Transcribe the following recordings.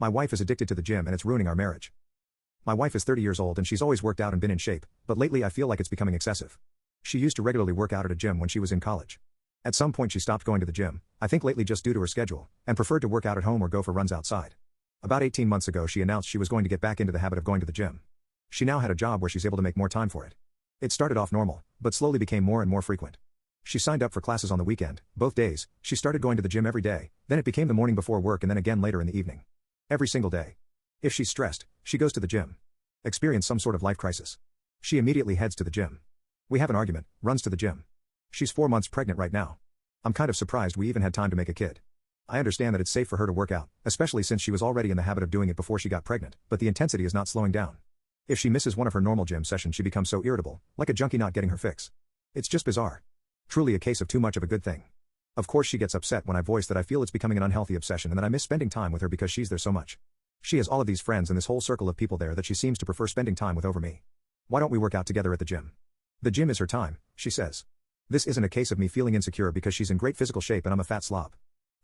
My wife is addicted to the gym and it's ruining our marriage. My wife is 30 years old and she's always worked out and been in shape, but lately I feel like it's becoming excessive. She used to regularly work out at a gym when she was in college. At some point she stopped going to the gym, I think lately just due to her schedule, and preferred to work out at home or go for runs outside. About 18 months ago she announced she was going to get back into the habit of going to the gym. She now had a job where she's able to make more time for it. It started off normal, but slowly became more and more frequent. She signed up for classes on the weekend, both days. She started going to the gym every day, then it became the morning before work and then again later in the evening. Every single day. If she's stressed, she goes to the gym. Experience some sort of life crisis. She immediately heads to the gym. We have an argument, runs to the gym. She's 4 months pregnant right now. I'm kind of surprised we even had time to make a kid. I understand that it's safe for her to work out, especially since she was already in the habit of doing it before she got pregnant, but the intensity is not slowing down. If she misses one of her normal gym sessions she becomes so irritable, like a junkie not getting her fix. It's just bizarre. Truly a case of too much of a good thing. Of course she gets upset when I voice that I feel it's becoming an unhealthy obsession and that I miss spending time with her because she's there so much. She has all of these friends and this whole circle of people there that she seems to prefer spending time with over me. Why don't we work out together at the gym? The gym is her time, she says. This isn't a case of me feeling insecure because she's in great physical shape and I'm a fat slob.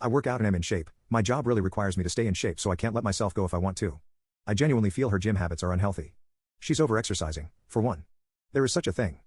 I work out and am in shape, my job really requires me to stay in shape so I can't let myself go if I want to. I genuinely feel her gym habits are unhealthy. She's over-exercising, for one. There is such a thing.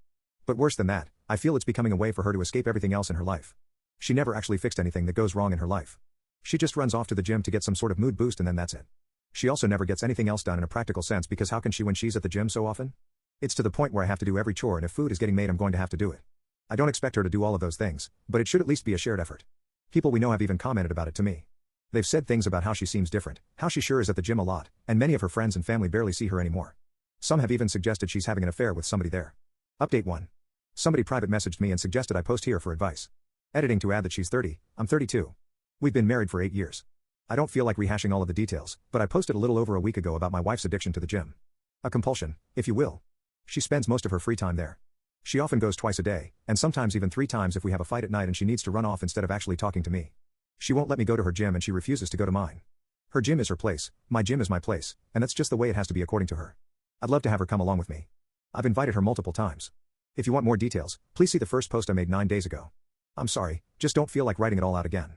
But worse than that, I feel it's becoming a way for her to escape everything else in her life. She never actually fixed anything that goes wrong in her life. She just runs off to the gym to get some sort of mood boost and then that's it. She also never gets anything else done in a practical sense because how can she when she's at the gym so often? It's to the point where I have to do every chore and if food is getting made I'm going to have to do it. I don't expect her to do all of those things, but it should at least be a shared effort. People we know have even commented about it to me. They've said things about how she seems different, how she sure is at the gym a lot, and many of her friends and family barely see her anymore. Some have even suggested she's having an affair with somebody there. Update 1. Somebody private messaged me and suggested I post here for advice. Editing to add that she's 30, I'm 32. We've been married for 8 years. I don't feel like rehashing all of the details, but I posted a little over a week ago about my wife's addiction to the gym. A compulsion, if you will. She spends most of her free time there. She often goes twice a day, and sometimes even 3 times if we have a fight at night and she needs to run off instead of actually talking to me. She won't let me go to her gym and she refuses to go to mine. Her gym is her place, my gym is my place, and that's just the way it has to be according to her. I'd love to have her come along with me. I've invited her multiple times. If you want more details, please see the first post I made 9 days ago. I'm sorry, just don't feel like writing it all out again.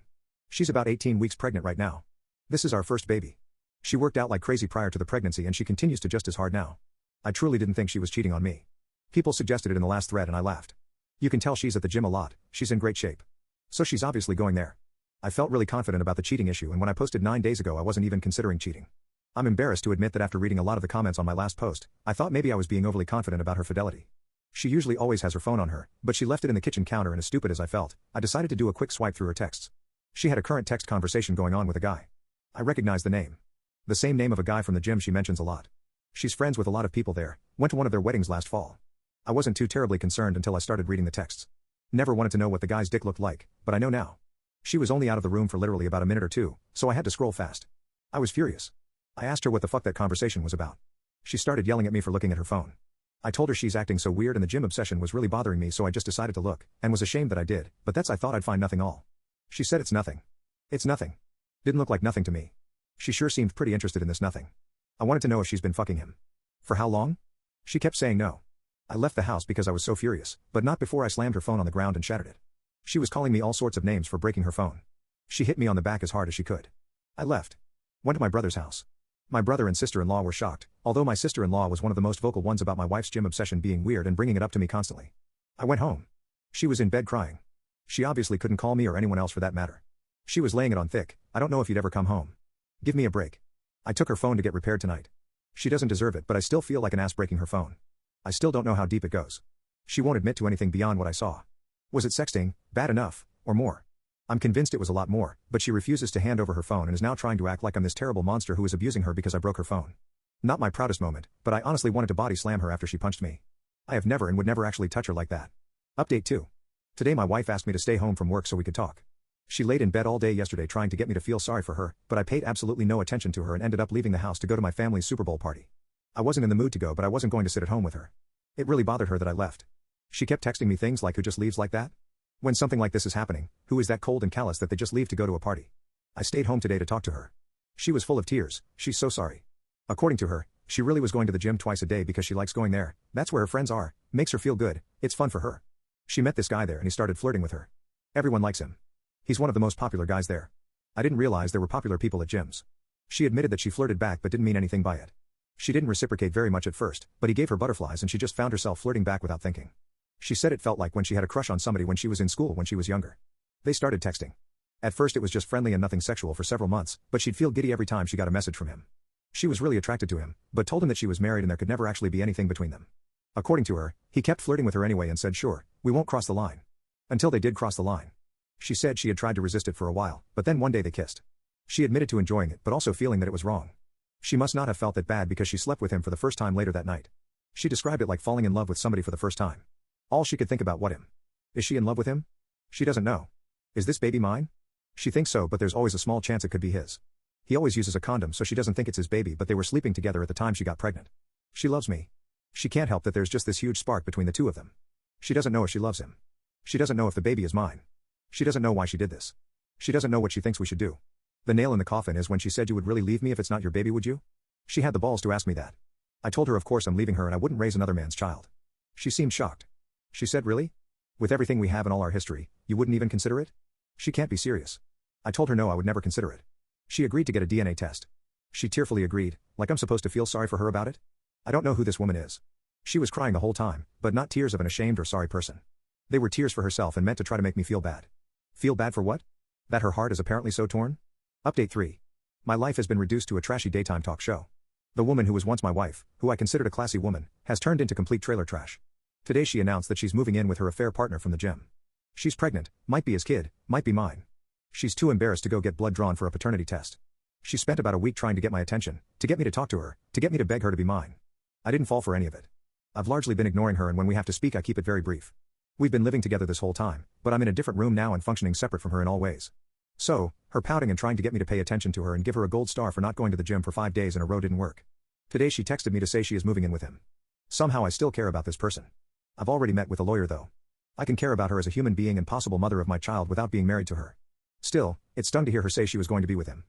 She's about 18 weeks pregnant right now. This is our first baby. She worked out like crazy prior to the pregnancy and she continues to just as hard now. I truly didn't think she was cheating on me. People suggested it in the last thread and I laughed. You can tell she's at the gym a lot, she's in great shape. So she's obviously going there. I felt really confident about the cheating issue and when I posted 9 days ago I wasn't even considering cheating. I'm embarrassed to admit that after reading a lot of the comments on my last post, I thought maybe I was being overly confident about her fidelity. She usually always has her phone on her, but she left it in the kitchen counter and as stupid as I felt, I decided to do a quick swipe through her texts. She had a current text conversation going on with a guy. I recognized the name. The same name of a guy from the gym she mentions a lot. She's friends with a lot of people there, went to one of their weddings last fall. I wasn't too terribly concerned until I started reading the texts. Never wanted to know what the guy's dick looked like, but I know now. She was only out of the room for literally about a minute or two, so I had to scroll fast. I was furious. I asked her what the fuck that conversation was about. She started yelling at me for looking at her phone. I told her she's acting so weird and the gym obsession was really bothering me so I just decided to look, and was ashamed that I did, but I thought I'd find nothing all. She said it's nothing. It's nothing. Didn't look like nothing to me. She sure seemed pretty interested in this nothing. I wanted to know if she's been fucking him. For how long? She kept saying no. I left the house because I was so furious, but not before I slammed her phone on the ground and shattered it. She was calling me all sorts of names for breaking her phone. She hit me on the back as hard as she could. I left. Went to my brother's house. My brother and sister-in-law were shocked, although my sister-in-law was one of the most vocal ones about my wife's gym obsession being weird and bringing it up to me constantly. I went home. She was in bed crying. She obviously couldn't call me or anyone else for that matter. She was laying it on thick, I don't know if you'd ever come home. Give me a break. I took her phone to get repaired tonight. She doesn't deserve it but I still feel like an ass breaking her phone. I still don't know how deep it goes. She won't admit to anything beyond what I saw. Was it sexting, bad enough, or more? I'm convinced it was a lot more, but she refuses to hand over her phone and is now trying to act like I'm this terrible monster who is abusing her because I broke her phone. Not my proudest moment, but I honestly wanted to body slam her after she punched me. I have never and would never actually touch her like that. Update 2. Today my wife asked me to stay home from work so we could talk. She laid in bed all day yesterday trying to get me to feel sorry for her, but I paid absolutely no attention to her and ended up leaving the house to go to my family's Super Bowl party. I wasn't in the mood to go but I wasn't going to sit at home with her. It really bothered her that I left. She kept texting me things like who just leaves like that? When something like this is happening, who is that cold and callous that they just leave to go to a party? I stayed home today to talk to her. She was full of tears, she's so sorry. According to her, she really was going to the gym twice a day because she likes going there, that's where her friends are, makes her feel good, it's fun for her. She met this guy there and he started flirting with her. Everyone likes him. He's one of the most popular guys there. I didn't realize there were popular people at gyms. She admitted that she flirted back but didn't mean anything by it. She didn't reciprocate very much at first, but he gave her butterflies and she just found herself flirting back without thinking. She said it felt like when she had a crush on somebody when she was in school when she was younger. They started texting. At first it was just friendly and nothing sexual for several months, but she'd feel giddy every time she got a message from him. She was really attracted to him, but told him that she was married and there could never actually be anything between them. According to her, he kept flirting with her anyway and said sure, we won't cross the line. Until they did cross the line. She said she had tried to resist it for a while, but then one day they kissed. She admitted to enjoying it but also feeling that it was wrong. She must not have felt that bad because she slept with him for the first time later that night. She described it like falling in love with somebody for the first time. All she could think about what him. Is she in love with him? She doesn't know. Is this baby mine? She thinks so but there's always a small chance it could be his. He always uses a condom so she doesn't think it's his baby but they were sleeping together at the time she got pregnant. She loves me. She can't help that there's just this huge spark between the two of them. She doesn't know if she loves him. She doesn't know if the baby is mine. She doesn't know why she did this. She doesn't know what she thinks we should do. The nail in the coffin is when she said you would really leave me if it's not your baby, would you? She had the balls to ask me that. I told her of course I'm leaving her and I wouldn't raise another man's child. She seemed shocked. She said really? With everything we have in all our history, you wouldn't even consider it? She can't be serious. I told her no, I would never consider it. She agreed to get a DNA test. She tearfully agreed, like I'm supposed to feel sorry for her about it? I don't know who this woman is. She was crying the whole time, but not tears of an ashamed or sorry person. They were tears for herself and meant to try to make me feel bad. Feel bad for what? That her heart is apparently so torn? Update 3. My life has been reduced to a trashy daytime talk show. The woman who was once my wife, who I considered a classy woman, has turned into complete trailer trash. Today she announced that she's moving in with her affair partner from the gym. She's pregnant, might be his kid, might be mine. She's too embarrassed to go get blood drawn for a paternity test. She spent about a week trying to get my attention, to get me to talk to her, to get me to beg her to be mine. I didn't fall for any of it. I've largely been ignoring her and when we have to speak I keep it very brief. We've been living together this whole time, but I'm in a different room now and functioning separate from her in all ways. So, her pouting and trying to get me to pay attention to her and give her a gold star for not going to the gym for 5 days in a row didn't work. Today she texted me to say she is moving in with him. Somehow I still care about this person. I've already met with a lawyer though. I can care about her as a human being and possible mother of my child without being married to her. Still, it stung to hear her say she was going to be with him.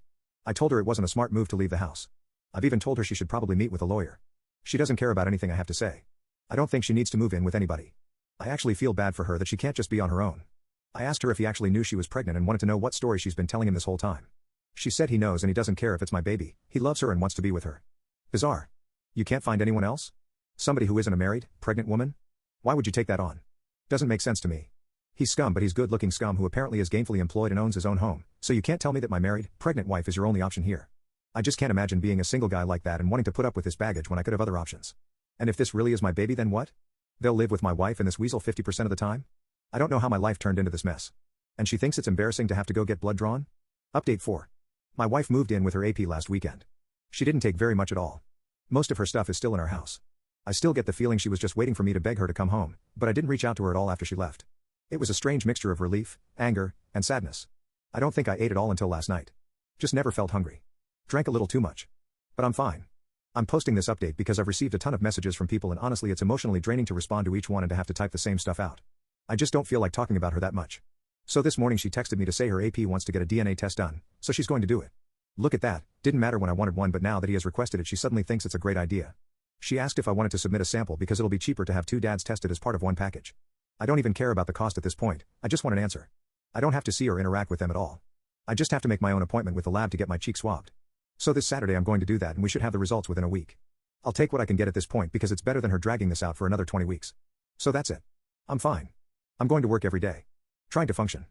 I told her it wasn't a smart move to leave the house. I've even told her she should probably meet with a lawyer. She doesn't care about anything I have to say. I don't think she needs to move in with anybody. I actually feel bad for her that she can't just be on her own. I asked her if he actually knew she was pregnant and wanted to know what story she's been telling him this whole time. She said he knows and he doesn't care if it's my baby, he loves her and wants to be with her. Bizarre. You can't find anyone else? Somebody who isn't a married, pregnant woman? Why would you take that on? Doesn't make sense to me. He's scum but he's good-looking scum who apparently is gainfully employed and owns his own home, so you can't tell me that my married, pregnant wife is your only option here. I just can't imagine being a single guy like that and wanting to put up with this baggage when I could have other options. And if this really is my baby then what? They'll live with my wife and this weasel 50% of the time? I don't know how my life turned into this mess. And she thinks it's embarrassing to have to go get blood drawn? Update 4. My wife moved in with her AP last weekend. She didn't take very much at all. Most of her stuff is still in our house. I still get the feeling she was just waiting for me to beg her to come home, but I didn't reach out to her at all after she left. It was a strange mixture of relief, anger, and sadness. I don't think I ate at all until last night. Just never felt hungry. Drank a little too much. But I'm fine. I'm posting this update because I've received a ton of messages from people and honestly it's emotionally draining to respond to each one and to have to type the same stuff out. I just don't feel like talking about her that much. So this morning she texted me to say her AP wants to get a DNA test done, so she's going to do it. Look at that, didn't matter when I wanted one but now that he has requested it she suddenly thinks it's a great idea. She asked if I wanted to submit a sample because it'll be cheaper to have 2 dads tested as part of one package. I don't even care about the cost at this point, I just want an answer. I don't have to see or interact with them at all. I just have to make my own appointment with the lab to get my cheek swabbed. So this Saturday I'm going to do that and we should have the results within a week. I'll take what I can get at this point because it's better than her dragging this out for another 20 weeks. So that's it. I'm fine. I'm going to work every day. Trying to function.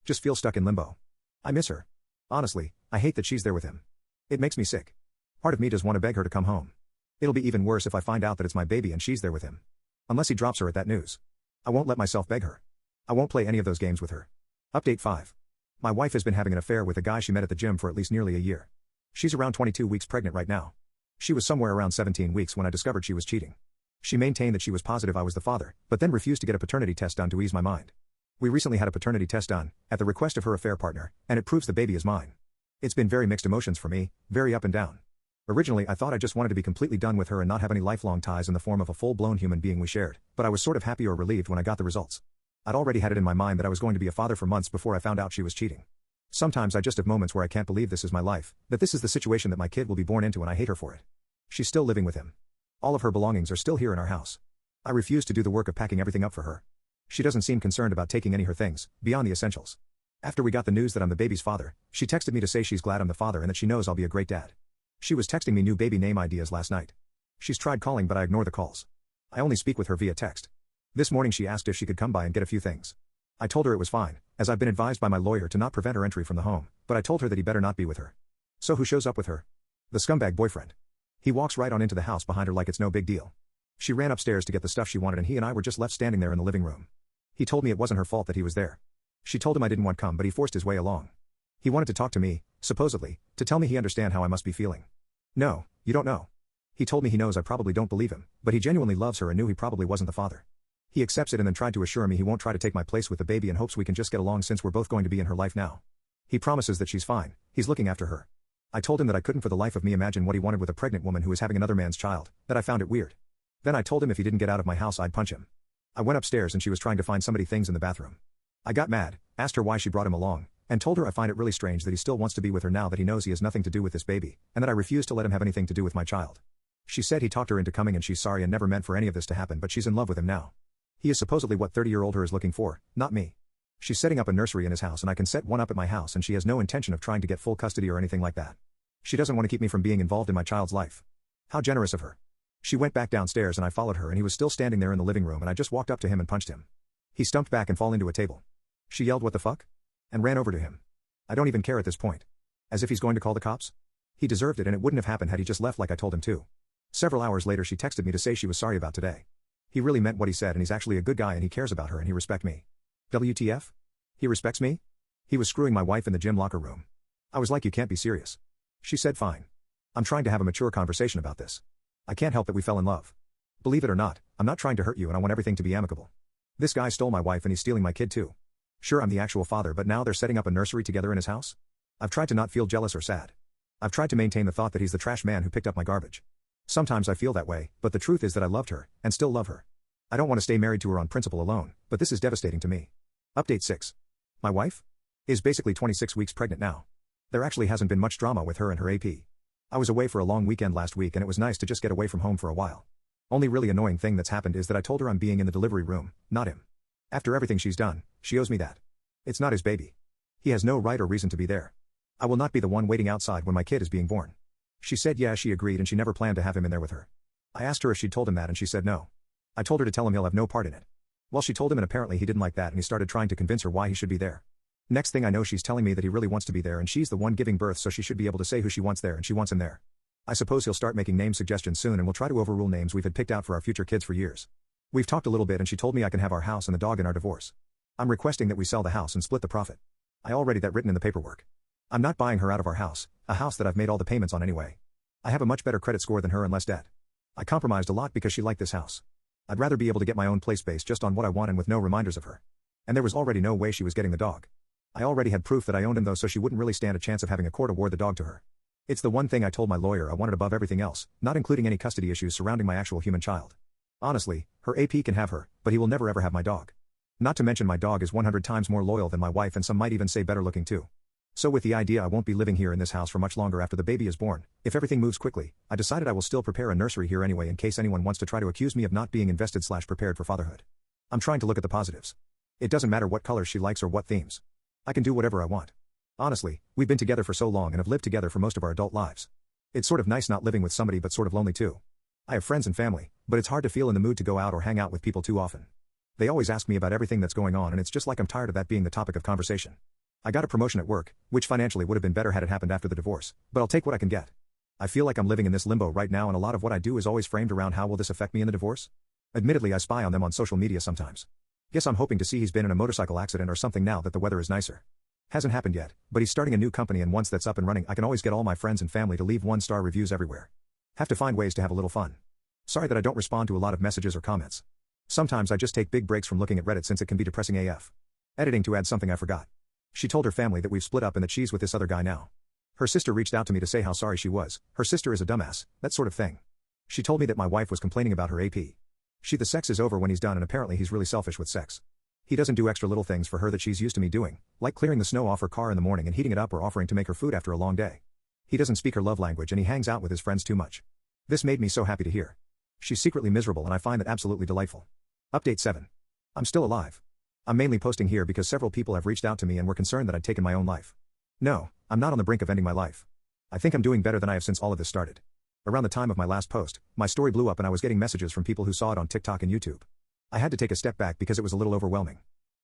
Just feel stuck in limbo. I miss her. Honestly, I hate that she's there with him. It makes me sick. Part of me does want to beg her to come home. It'll be even worse if I find out that it's my baby and she's there with him. Unless he drops her at that news. I won't let myself beg her. I won't play any of those games with her. Update 5. My wife has been having an affair with a guy she met at the gym for at least nearly a year. She's around 22 weeks pregnant right now. She was somewhere around 17 weeks when I discovered she was cheating. She maintained that she was positive I was the father, but then refused to get a paternity test done to ease my mind. We recently had a paternity test done, at the request of her affair partner, and it proves the baby is mine. It's been very mixed emotions for me, very up and down. Originally I thought I just wanted to be completely done with her and not have any lifelong ties in the form of a full-blown human being we shared, but I was sort of happy or relieved when I got the results. I'd already had it in my mind that I was going to be a father for months before I found out she was cheating. Sometimes I just have moments where I can't believe this is my life, that this is the situation that my kid will be born into and I hate her for it. She's still living with him. All of her belongings are still here in our house. I refuse to do the work of packing everything up for her. She doesn't seem concerned about taking any of her things, beyond the essentials. After we got the news that I'm the baby's father, she texted me to say she's glad I'm the father and that she knows I'll be a great dad. She was texting me new baby name ideas last night. She's tried calling but I ignore the calls. I only speak with her via text. This morning she asked if she could come by and get a few things. I told her it was fine, as I've been advised by my lawyer to not prevent her entry from the home, but I told her that he better not be with her. So who shows up with her? The scumbag boyfriend. He walks right on into the house behind her like it's no big deal. She ran upstairs to get the stuff she wanted and he and I were just left standing there in the living room. He told me it wasn't her fault that he was there. She told him I didn't want to come but he forced his way along. He wanted to talk to me, supposedly, to tell me he understand how I must be feeling. No, you don't know. He told me he knows I probably don't believe him, but he genuinely loves her and knew he probably wasn't the father. He accepts it and then tried to assure me he won't try to take my place with the baby and hopes we can just get along since we're both going to be in her life now. He promises that she's fine, he's looking after her. I told him that I couldn't for the life of me imagine what he wanted with a pregnant woman who was having another man's child, that I found it weird. Then I told him if he didn't get out of my house I'd punch him. I went upstairs and she was trying to find somebody things in the bathroom. I got mad, asked her why she brought him along, and told her I find it really strange that he still wants to be with her now that he knows he has nothing to do with this baby, and that I refuse to let him have anything to do with my child. She said he talked her into coming and she's sorry and never meant for any of this to happen but she's in love with him now. He is supposedly what 30-year-old her is looking for, not me. She's setting up a nursery in his house and I can set one up at my house and she has no intention of trying to get full custody or anything like that. She doesn't want to keep me from being involved in my child's life. How generous of her. She went back downstairs and I followed her and he was still standing there in the living room and I just walked up to him and punched him. He stumped back and fell into a table. She yelled what the fuck? And ran over to him. I don't even care at this point. As if he's going to call the cops? He deserved it and it wouldn't have happened had he just left like I told him to. Several hours later she texted me to say she was sorry about today. He really meant what he said and he's actually a good guy and he cares about her and he respects me. WTF? He respects me? He was screwing my wife in the gym locker room. I was like, you can't be serious. She said fine. I'm trying to have a mature conversation about this. I can't help that we fell in love. Believe it or not, I'm not trying to hurt you and I want everything to be amicable. This guy stole my wife and he's stealing my kid too. Sure, I'm the actual father but now they're setting up a nursery together in his house? I've tried to not feel jealous or sad. I've tried to maintain the thought that he's the trash man who picked up my garbage. Sometimes I feel that way, but the truth is that I loved her, and still love her. I don't want to stay married to her on principle alone, but this is devastating to me. Update 6. My wife? Is basically 26 weeks pregnant now. There actually hasn't been much drama with her and her AP. I was away for a long weekend last week and it was nice to just get away from home for a while. Only really annoying thing that's happened is that I told her I'm being in the delivery room, not him. After everything she's done, she owes me that. It's not his baby. He has no right or reason to be there. I will not be the one waiting outside when my kid is being born. She said yeah she agreed and she never planned to have him in there with her. I asked her if she'd told him that and she said no. I told her to tell him he'll have no part in it. Well, she told him and apparently he didn't like that and he started trying to convince her why he should be there. Next thing I know she's telling me that he really wants to be there and she's the one giving birth so she should be able to say who she wants there and she wants him there. I suppose he'll start making name suggestions soon and we'll try to overrule names we've had picked out for our future kids for years. We've talked a little bit and she told me I can have our house and the dog in our divorce. I'm requesting that we sell the house and split the profit. I already that written in the paperwork. I'm not buying her out of our house, a house that I've made all the payments on anyway. I have a much better credit score than her and less debt. I compromised a lot because she liked this house. I'd rather be able to get my own place based just on what I want and with no reminders of her. And there was already no way she was getting the dog. I already had proof that I owned him though so she wouldn't really stand a chance of having a court award the dog to her. It's the one thing I told my lawyer I wanted above everything else, not including any custody issues surrounding my actual human child. Honestly, her AP can have her, but he will never ever have my dog. Not to mention my dog is 100 times more loyal than my wife and some might even say better looking too. So with the idea I won't be living here in this house for much longer after the baby is born, if everything moves quickly, I decided I will still prepare a nursery here anyway in case anyone wants to try to accuse me of not being invested/prepared for fatherhood. I'm trying to look at the positives. It doesn't matter what colors she likes or what themes. I can do whatever I want. Honestly, we've been together for so long and have lived together for most of our adult lives. It's sort of nice not living with somebody but sort of lonely too. I have friends and family, but it's hard to feel in the mood to go out or hang out with people too often. They always ask me about everything that's going on and it's just like I'm tired of that being the topic of conversation. I got a promotion at work, which financially would have been better had it happened after the divorce, but I'll take what I can get. I feel like I'm living in this limbo right now and a lot of what I do is always framed around how will this affect me in the divorce? Admittedly I spy on them on social media sometimes. Guess I'm hoping to see he's been in a motorcycle accident or something now that the weather is nicer. Hasn't happened yet, but he's starting a new company and once that's up and running I can always get all my friends and family to leave 1-star reviews everywhere. Have to find ways to have a little fun. Sorry that I don't respond to a lot of messages or comments. Sometimes I just take big breaks from looking at Reddit since it can be depressing AF. Editing to add something I forgot. She told her family that we've split up and that she's with this other guy now. Her sister reached out to me to say how sorry she was, her sister is a dumbass, that sort of thing. She told me that my wife was complaining about her AP. The sex is over when he's done and apparently he's really selfish with sex. He doesn't do extra little things for her that she's used to me doing, like clearing the snow off her car in the morning and heating it up or offering to make her food after a long day. He doesn't speak her love language and he hangs out with his friends too much. This made me so happy to hear. She's secretly miserable and I find that absolutely delightful. Update 7. I'm still alive. I'm mainly posting here because several people have reached out to me and were concerned that I'd taken my own life. No, I'm not on the brink of ending my life. I think I'm doing better than I have since all of this started. Around the time of my last post, my story blew up and I was getting messages from people who saw it on TikTok and YouTube. I had to take a step back because it was a little overwhelming.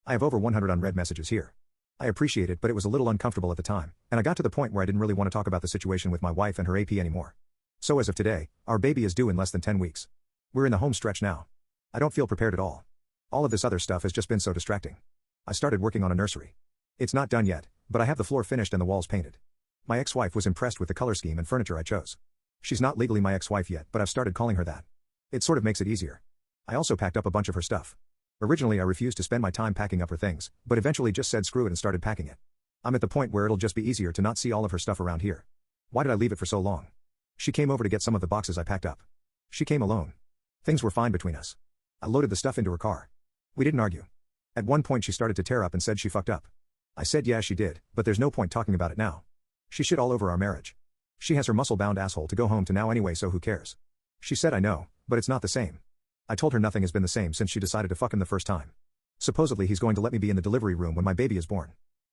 I have over 100 unread messages here. I appreciate it, but it was a little uncomfortable at the time, and I got to the point where I didn't really want to talk about the situation with my wife and her AP anymore. So as of today, our baby is due in less than 10 weeks. We're in the home stretch now. I don't feel prepared at all. All of this other stuff has just been so distracting. I started working on a nursery. It's not done yet, but I have the floor finished and the walls painted. My ex-wife was impressed with the color scheme and furniture I chose. She's not legally my ex-wife yet, but I've started calling her that. It sort of makes it easier. I also packed up a bunch of her stuff. Originally I refused to spend my time packing up her things, but eventually just said screw it and started packing it. I'm at the point where it'll just be easier to not see all of her stuff around here. Why did I leave it for so long? She came over to get some of the boxes I packed up. She came alone. Things were fine between us. I loaded the stuff into her car. We didn't argue. At one point she started to tear up and said she fucked up. I said yeah she did, but there's no point talking about it now. She shit all over our marriage. She has her muscle-bound asshole to go home to now anyway, so who cares? She said I know, but it's not the same. I told her nothing has been the same since she decided to fuck him the first time. Supposedly he's going to let me be in the delivery room when my baby is born.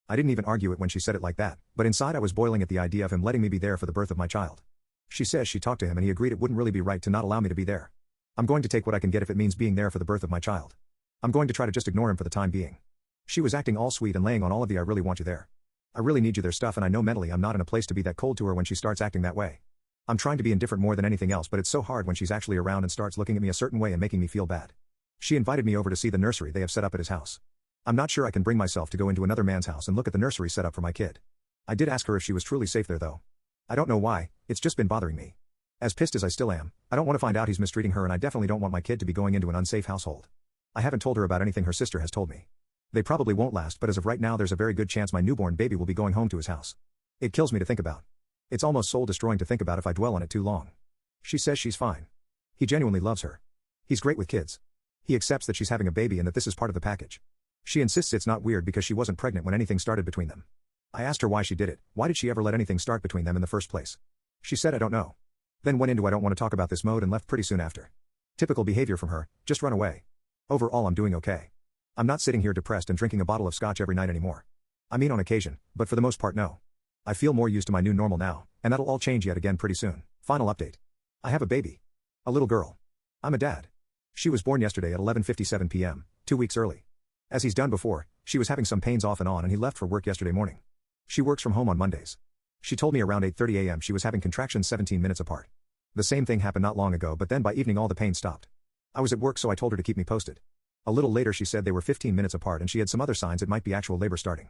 I didn't even argue it when she said it like that, but inside I was boiling at the idea of him letting me be there for the birth of my child. She says she talked to him and he agreed it wouldn't really be right to not allow me to be there. I'm going to take what I can get if it means being there for the birth of my child. I'm going to try to just ignore him for the time being. She was acting all sweet and laying on all of the I really want you there. I really need you there stuff, and I know mentally I'm not in a place to be that cold to her when she starts acting that way. I'm trying to be indifferent more than anything else, but it's so hard when she's actually around and starts looking at me a certain way and making me feel bad. She invited me over to see the nursery they have set up at his house. I'm not sure I can bring myself to go into another man's house and look at the nursery set up for my kid. I did ask her if she was truly safe there though. I don't know why, it's just been bothering me. As pissed as I still am, I don't want to find out he's mistreating her, and I definitely don't want my kid to be going into an unsafe household. I haven't told her about anything her sister has told me. They probably won't last, but as of right now there's a very good chance my newborn baby will be going home to his house. It kills me to think about. It's almost soul-destroying to think about if I dwell on it too long. She says she's fine. He genuinely loves her. He's great with kids. He accepts that she's having a baby and that this is part of the package. She insists it's not weird because she wasn't pregnant when anything started between them. I asked her why she did it. Why did she ever let anything start between them in the first place? She said I don't know. Then went into I don't want to talk about this mode and left pretty soon after. Typical behavior from her, just run away. Overall I'm doing okay. I'm not sitting here depressed and drinking a bottle of scotch every night anymore. I mean on occasion, but for the most part no. I feel more used to my new normal now, and that'll all change yet again pretty soon. Final update. I have a baby. A little girl. I'm a dad. She was born yesterday at 11:57 p.m., 2 weeks early. As he's done before, she was having some pains off and on and he left for work yesterday morning. She works from home on Mondays. She told me around 8:30 a.m. she was having contractions 17 minutes apart. The same thing happened not long ago, but then by evening all the pain stopped. I was at work so I told her to keep me posted. A little later she said they were 15 minutes apart and she had some other signs it might be actual labor starting.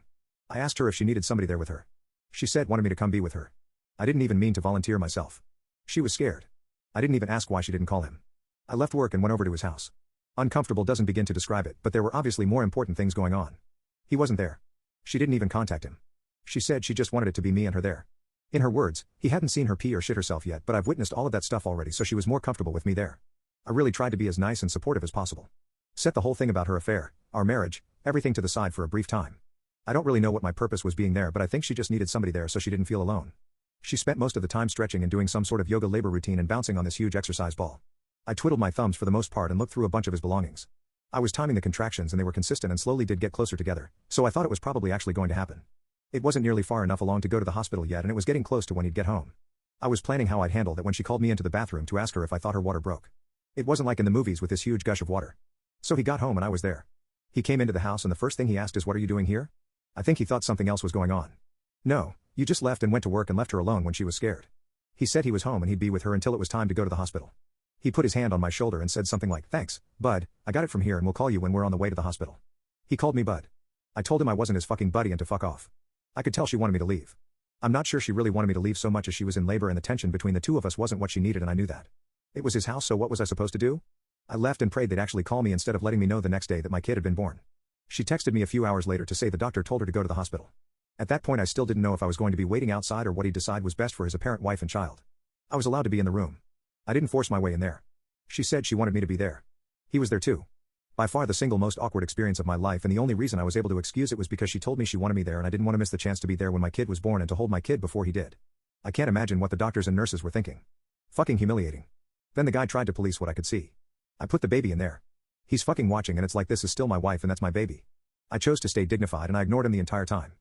I asked her if she needed somebody there with her. She said wanted me to come be with her. I didn't even mean to volunteer myself. She was scared. I didn't even ask why she didn't call him. I left work and went over to his house. Uncomfortable doesn't begin to describe it, but there were obviously more important things going on. He wasn't there. She didn't even contact him. She said she just wanted it to be me and her there. In her words, he hadn't seen her pee or shit herself yet, but I've witnessed all of that stuff already, so she was more comfortable with me there. I really tried to be as nice and supportive as possible. Set the whole thing about her affair, our marriage, everything to the side for a brief time. I don't really know what my purpose was being there, but I think she just needed somebody there so she didn't feel alone. She spent most of the time stretching and doing some sort of yoga labor routine and bouncing on this huge exercise ball. I twiddled my thumbs for the most part and looked through a bunch of his belongings. I was timing the contractions and they were consistent and slowly did get closer together, so I thought it was probably actually going to happen. It wasn't nearly far enough along to go to the hospital yet and it was getting close to when he'd get home. I was planning how I'd handle that when she called me into the bathroom to ask her if I thought her water broke. It wasn't like in the movies with this huge gush of water. So he got home and I was there. He came into the house and the first thing he asked is, "What are you doing here?" I think he thought something else was going on. "No, you just left and went to work and left her alone when she was scared." He said he was home and he'd be with her until it was time to go to the hospital. He put his hand on my shoulder and said something like, "Thanks, bud, I got it from here and we'll call you when we're on the way to the hospital." He called me bud. I told him I wasn't his fucking buddy and to fuck off. I could tell she wanted me to leave. I'm not sure she really wanted me to leave so much as she was in labor and the tension between the two of us wasn't what she needed and I knew that. It was his house, so what was I supposed to do? I left and prayed they'd actually call me instead of letting me know the next day that my kid had been born. She texted me a few hours later to say the doctor told her to go to the hospital. At that point I still didn't know if I was going to be waiting outside or what he'd decide was best for his apparent wife and child. I was allowed to be in the room. I didn't force my way in there. She said she wanted me to be there. He was there too. By far the single most awkward experience of my life, and the only reason I was able to excuse it was because she told me she wanted me there and I didn't want to miss the chance to be there when my kid was born and to hold my kid before he did. I can't imagine what the doctors and nurses were thinking. Fucking humiliating. Then the guy tried to police what I could see. I put the baby in there. He's fucking watching and it's like this is still my wife and that's my baby. I chose to stay dignified and I ignored him the entire time.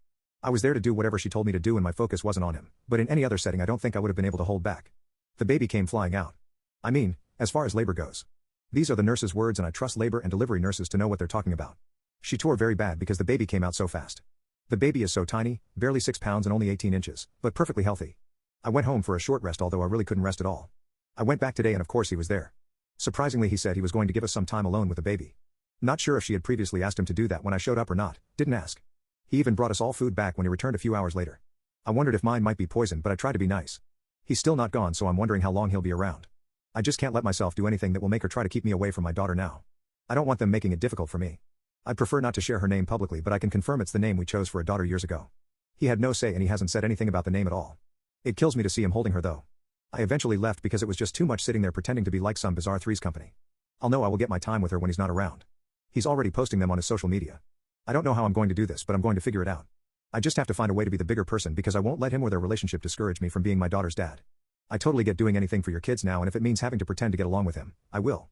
I was there to do whatever she told me to do and my focus wasn't on him, but in any other setting I don't think I would have been able to hold back. The baby came flying out. I mean, as far as labor goes. These are the nurse's words and I trust labor and delivery nurses to know what they're talking about. She tore very bad because the baby came out so fast. The baby is so tiny, barely 6 pounds and only 18 inches, but perfectly healthy. I went home for a short rest although I really couldn't rest at all. I went back today and of course he was there. Surprisingly he said he was going to give us some time alone with the baby. Not sure if she had previously asked him to do that when I showed up or not, didn't ask. He even brought us all food back when he returned a few hours later. I wondered if mine might be poisoned but I tried to be nice. He's still not gone so I'm wondering how long he'll be around. I just can't let myself do anything that will make her try to keep me away from my daughter now. I don't want them making it difficult for me. I'd prefer not to share her name publicly but I can confirm it's the name we chose for a daughter years ago. He had no say and he hasn't said anything about the name at all. It kills me to see him holding her though. I eventually left because it was just too much sitting there pretending to be like some bizarre Threes company. I'll know I will get my time with her when he's not around. He's already posting them on his social media. I don't know how I'm going to do this but I'm going to figure it out. I just have to find a way to be the bigger person because I won't let him or their relationship discourage me from being my daughter's dad. I totally get doing anything for your kids now and if it means having to pretend to get along with him, I will.